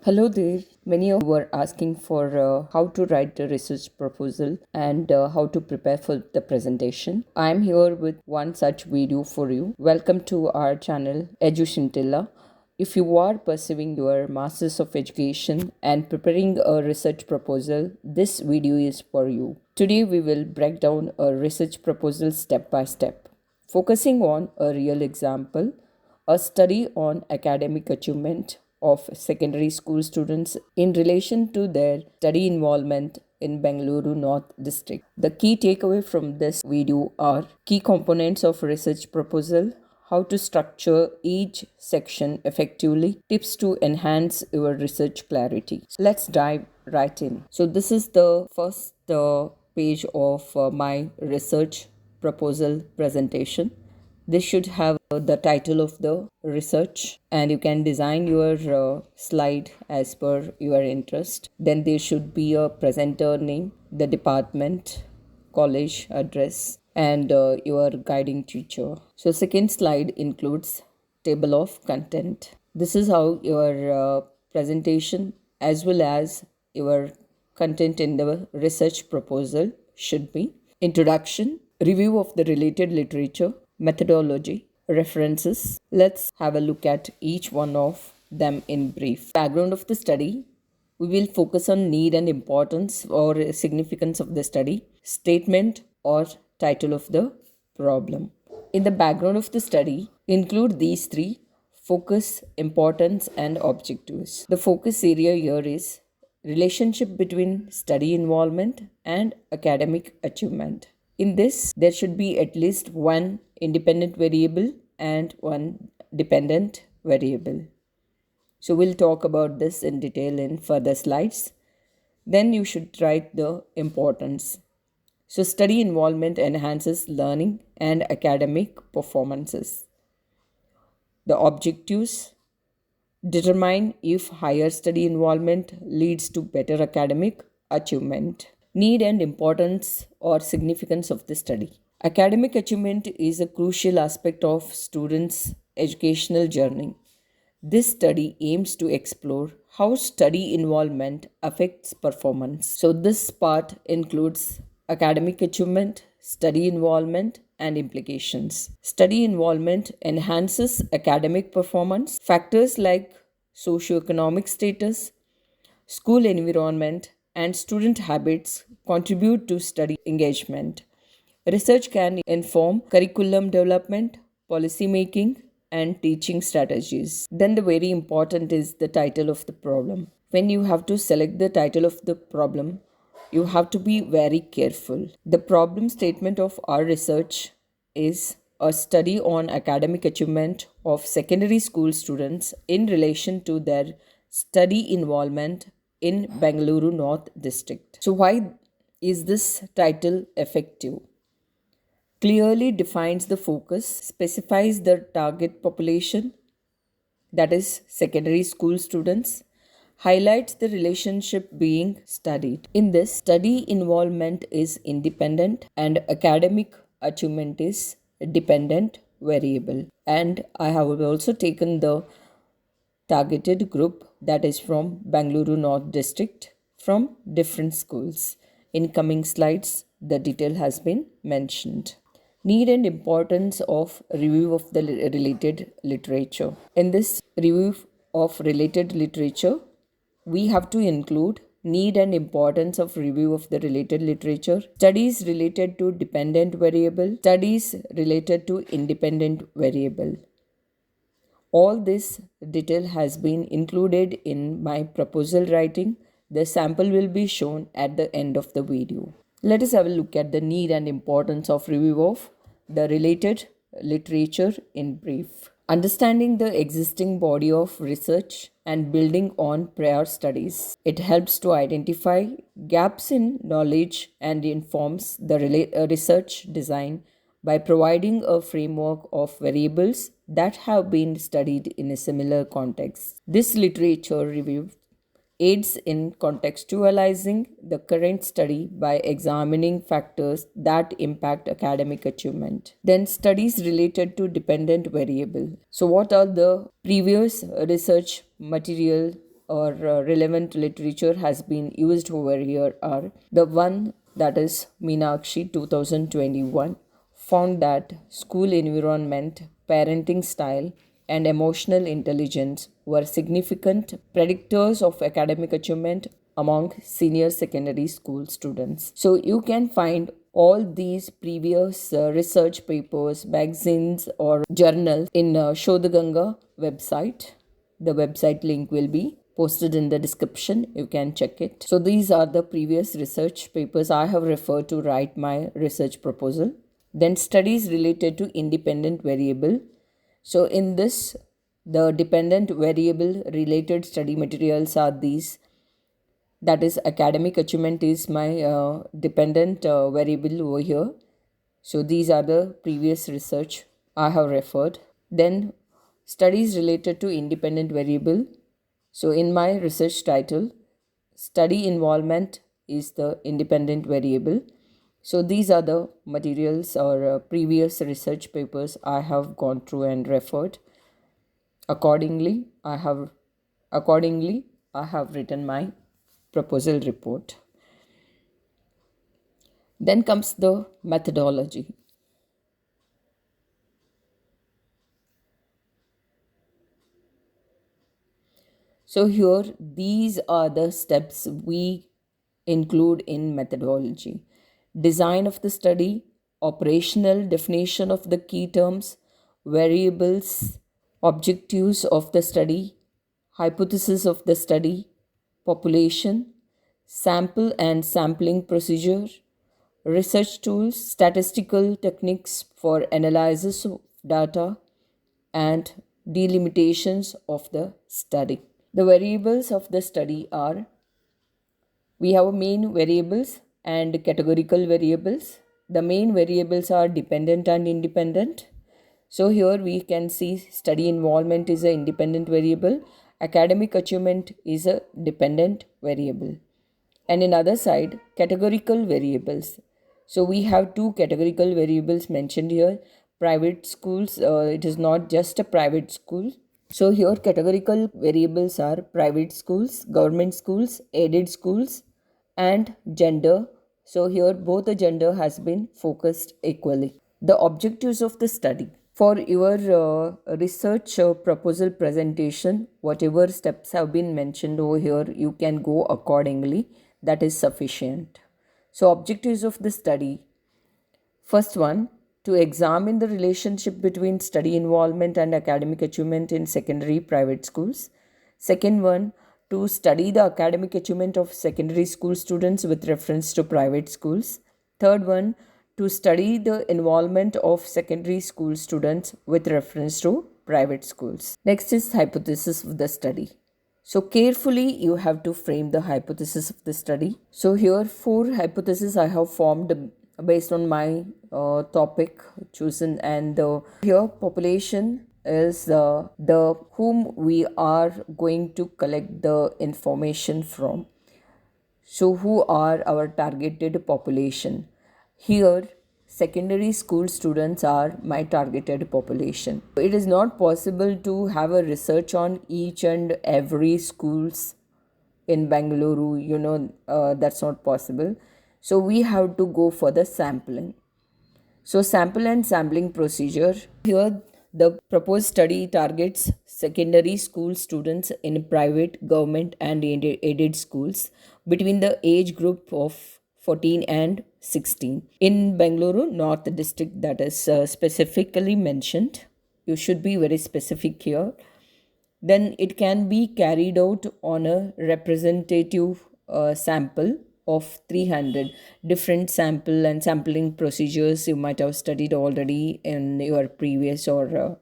Hello there. Many of you were asking for how to write a research proposal and how to prepare for the presentation. I am here with one such video for you. Welcome to our channel EduScintilla. If you are pursuing your Masters of Education and preparing a research proposal, this video is for you. Today we will break down a research proposal step by step, focusing on a real example, a study on academic achievement of secondary school students in relation to their study involvement in Bengaluru North District. The key takeaway from this video are key components of research proposal, how to structure each section effectively, tips to enhance your research clarity. So let's dive right in. So this is the first page of my research proposal presentation. This should have the title of the research, and you can design your slide as per your interest. Then there should be a presenter name, the department, college address, and your guiding teacher. So second slide includes table of content. This is how your presentation as well as your content in the research proposal should be. Introduction, review of the related literature, methodology, references. Let's have a look at each one of them in brief. Background of the study. We will focus on need and importance or significance of the study, statement or title of the problem. In the background of the study, include these three: focus, importance, and objectives. The focus area here is relationship between study involvement and academic achievement. In this, there should be at least one independent variable and one dependent variable. So we'll talk about this in detail in further slides. Then you should write the importance. So study involvement enhances learning and academic performances. The objectives, determine if higher study involvement leads to better academic achievement. Need and importance or significance of the study. Academic achievement is a crucial aspect of students' educational journey. This study aims to explore how study involvement affects performance. So, this part includes academic achievement, study involvement, and implications. Study involvement enhances academic performance. Factors like socioeconomic status, school environment, and student habits contribute to study engagement. Research can inform curriculum development, policy making, and teaching strategies. Then, the very important is the title of the problem. When you have to select the title of the problem, you have to be very careful. The problem statement of our research is a study on academic achievement of secondary school students in relation to their study involvement in Bengaluru North District. So, why is this title effective? Clearly defines the focus, specifies the target population, that is, secondary school students, highlights the relationship being studied. In this, study involvement is independent and academic achievement is dependent variable. And I have also taken the targeted group, that is from Bengaluru North District, from different schools. In coming slides, the detail has been mentioned. Need and importance of review of the related literature. In this review of related literature, we have to include need and importance of review of the related literature, studies related to dependent variable, studies related to independent variable. All this detail has been included in my proposal writing. The sample will be shown at the end of the video. Let us have a look at the need and importance of review of the related literature in brief. Understanding the existing body of research and building on prior studies. It helps to identify gaps in knowledge and informs the research design by providing a framework of variables that have been studied in a similar context. This literature review aids in contextualizing the current study by examining factors that impact academic achievement. Then, studies related to dependent variable. So, what are the previous research material or relevant literature has been used over here are the one that is Meenakshi 2021 found that school environment, parenting style, and emotional intelligence were significant predictors of academic achievement among senior secondary school students. So you can find all these previous research papers, magazines, or journals in Shodhaganga website. The website link will be posted in the description. You can check it. So these are the previous research papers I have referred to write my research proposal. Then studies related to independent variable. So in this, the dependent variable related study materials are these. That is academic achievement is my dependent variable over here. So these are the previous research I have referred. Then studies related to independent variable. So in my research title, study involvement is the independent variable. So these are the materials or previous research papers I have gone through and referred. Accordingly, I have written my proposal report. Then comes the methodology. So here these are the steps we include in methodology. Design of the study, operational definition of the key terms, variables, objectives of the study, hypothesis of the study, population, sample and sampling procedure, research tools, statistical techniques for analysis of data, and delimitations of the study. The variables of the study are we have main variables and categorical variables. The main variables are dependent and independent. So here we can see study involvement is an independent variable, academic achievement is a dependent variable. And in other side, categorical variables. So we have two categorical variables mentioned here. Private schools, it is not just a private school. So here categorical variables are private schools, government schools, aided schools, and gender. So here both the gender has been focused equally. The objectives of the study. For your research proposal presentation, whatever steps have been mentioned over here, you can go accordingly. That is sufficient. So objectives of the study. First one, to examine the relationship between study involvement and academic achievement in secondary private schools. Second one, to study the academic achievement of secondary school students with reference to private schools. Third one, to study the involvement of secondary school students with reference to private schools. Next is hypothesis of the study. So carefully you have to frame the hypothesis of the study. So here four hypotheses I have formed based on my topic chosen, and here population is the whom we are going to collect the information from. So who are our targeted population? Here secondary school students are my targeted population. It is not possible to have a research on each and every schools in Bangalore, that's not possible. So we have to go for the sampling. So sample and sampling procedure. Here the proposed study targets secondary school students in private, government and aided schools between the age group of 14 and 16. In Bangalore North District, that is specifically mentioned. You should be very specific here. Then it can be carried out on a representative sample of 300 different sample and sampling procedures you might have studied already in your previous or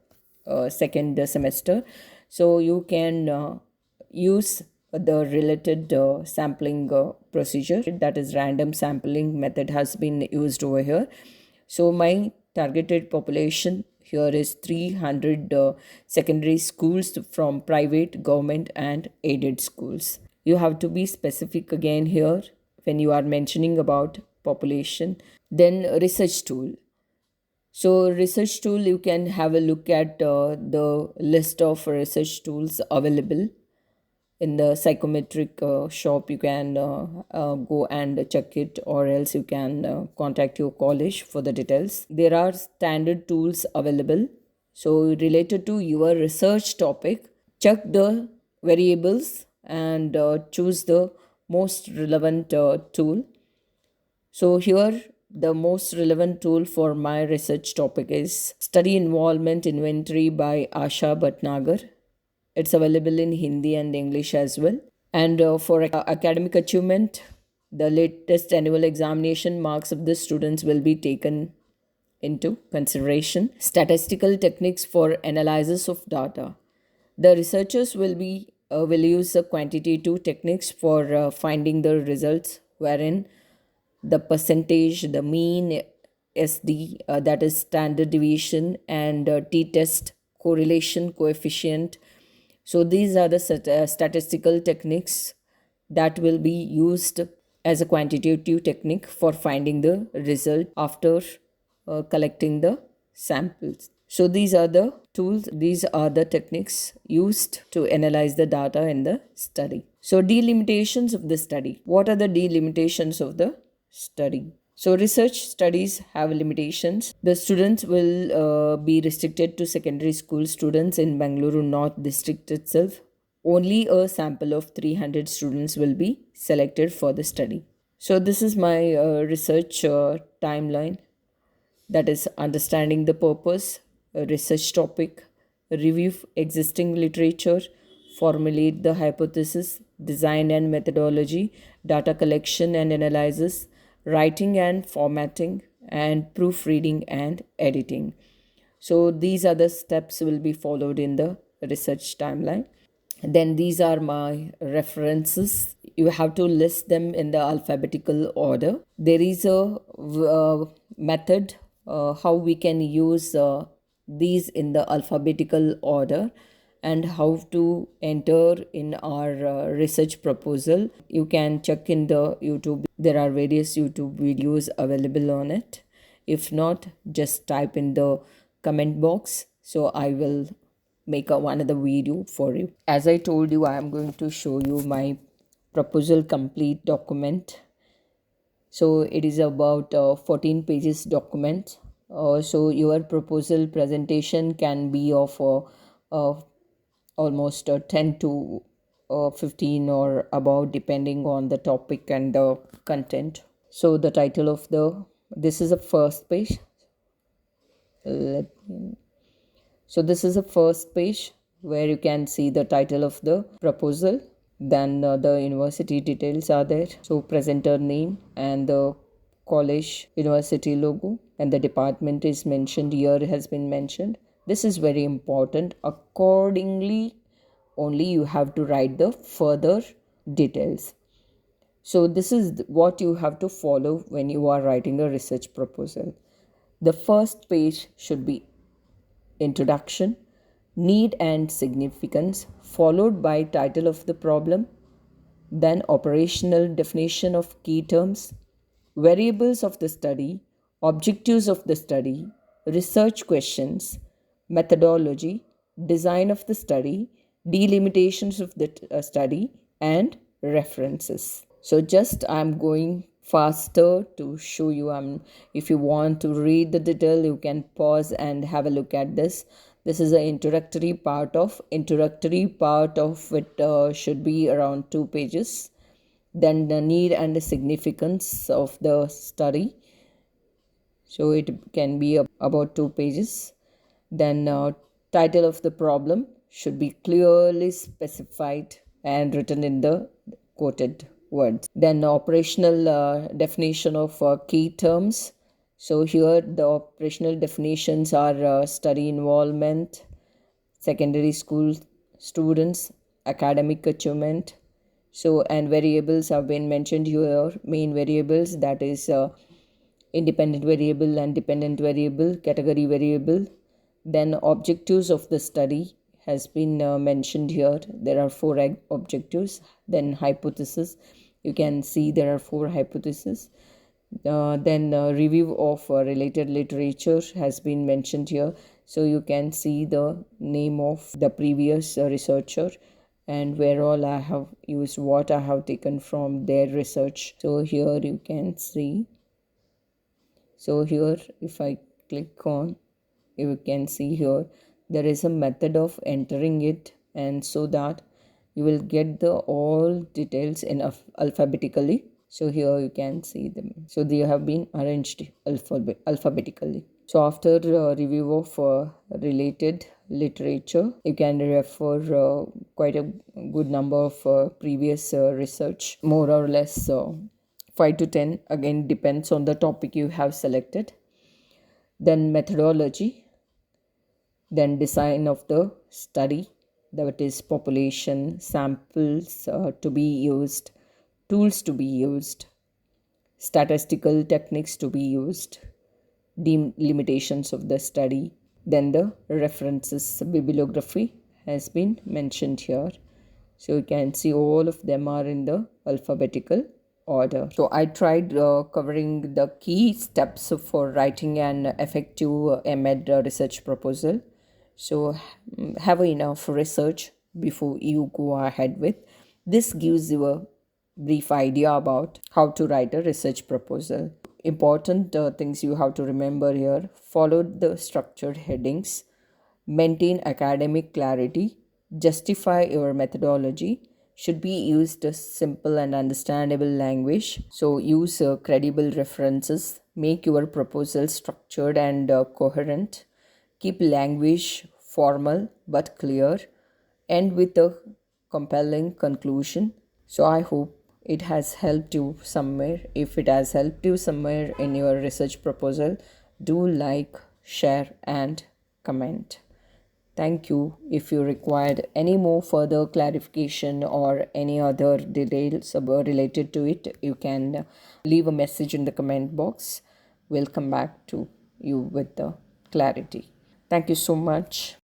second semester. So you can use the related sampling procedure, that is random sampling method has been used over here. So my targeted population here is 300 secondary schools from private, government and aided schools. You have to be specific again here when you are mentioning about population. Then research tool. So research tool, you can have a look at the list of research tools available. in the psychometric shop. You can go and check it, or else you can contact your college for the details. There are standard tools available. So related to your research topic, check the variables and choose the most relevant tool. So here the most relevant tool for my research topic is Study Involvement Inventory by Asha Bhatnagar. It's available in Hindi and English as well. And for academic achievement, the latest annual examination marks of the students will be taken into consideration. Statistical techniques for analysis of data. The researchers will use the quantitative techniques for finding the results, wherein the percentage, the mean, SD, that is standard deviation, and t-test correlation coefficient. So these are the statistical techniques that will be used as a quantitative technique for finding the result after collecting the samples. So these are the tools, these are the techniques used to analyze the data in the study. So delimitations of the study. What are the delimitations of the study? So research studies have limitations. The students will be restricted to secondary school students in Bangalore North district itself. Only a sample of 300 students will be selected for the study. So this is my research timeline, that is understanding the purpose, a research topic, review existing literature, formulate the hypothesis, design and methodology, data collection and analysis, writing and formatting, and proofreading and editing. So these are the steps will be followed in the research timeline. Then these are my references. You have to list them in the alphabetical order. There is a method how we can use these in the alphabetical order, and how to enter in our research proposal. You can check in the YouTube. There are various YouTube videos available on it. If not, just type in the comment box, so I will make another video for you. As I told you, I am going to show you my proposal complete document. So it is about 14 pages document. So your proposal presentation can be of almost 10 to 15 or above, depending on the topic and the content. So the title of this is a first page. So this is the first page where you can see the title of the proposal. Then the university details are there. So presenter name and the college university logo, and the department is mentioned here, has been mentioned. This is very important. Accordingly, only you have to write the further details. So this is what you have to follow when you are writing a research proposal. The first page should be introduction, need and significance, followed by title of the problem, then operational definition of key terms, variables of the study, objectives of the study, research questions, methodology, design of the study, delimitations of the study, and references. So just I'm going faster to show you. If you want to read the detail, you can pause and have a look at this. This is the introductory part of it. Should be around 2 pages. Then the need and the significance of the study, so it can be about 2 pages. Then title of the problem should be clearly specified and written in the quoted words. Then operational definition of key terms. So here the operational definitions are study involvement, secondary school students, academic achievement. So and variables have been mentioned here. Main variables, that is independent variable and dependent variable, category variable. Then objectives of the study has been mentioned here. There are 4 objectives. Then hypothesis, you can see there are 4 hypotheses. Then review of related literature has been mentioned here. So you can see the name of the previous researcher and where all I have used, what I have taken from their research. So here you can see. So here if I click on, you can see here there is a method of entering it, and so that you will get the all details in alphabetically. So here you can see them. So they have been arranged alphabetically. So after review of related literature, you can refer quite a good number of previous research, more or less 5 to 10, again depends on the topic you have selected. Then methodology, then design of the study, that is population, samples to be used, tools to be used, statistical techniques to be used, limitations of the study. Then the references bibliography has been mentioned here. So you can see all of them are in the alphabetical order. So I tried covering the key steps for writing an effective M.Ed research proposal. So have enough research before you go ahead with. This gives you a brief idea about how to write a research proposal. Important things you have to remember here: follow the structured headings, maintain academic clarity, justify your methodology, should be used a simple and understandable language. So use credible references, make your proposal structured and coherent, keep language formal but clear, end with a compelling conclusion. So I hope it has helped you somewhere. If it has helped you somewhere in your research proposal, do like, share and comment. Thank you. If you required any more further clarification or any other details about related to it, you can leave a message in the comment box. We'll come back to you with the clarity. Thank you so much.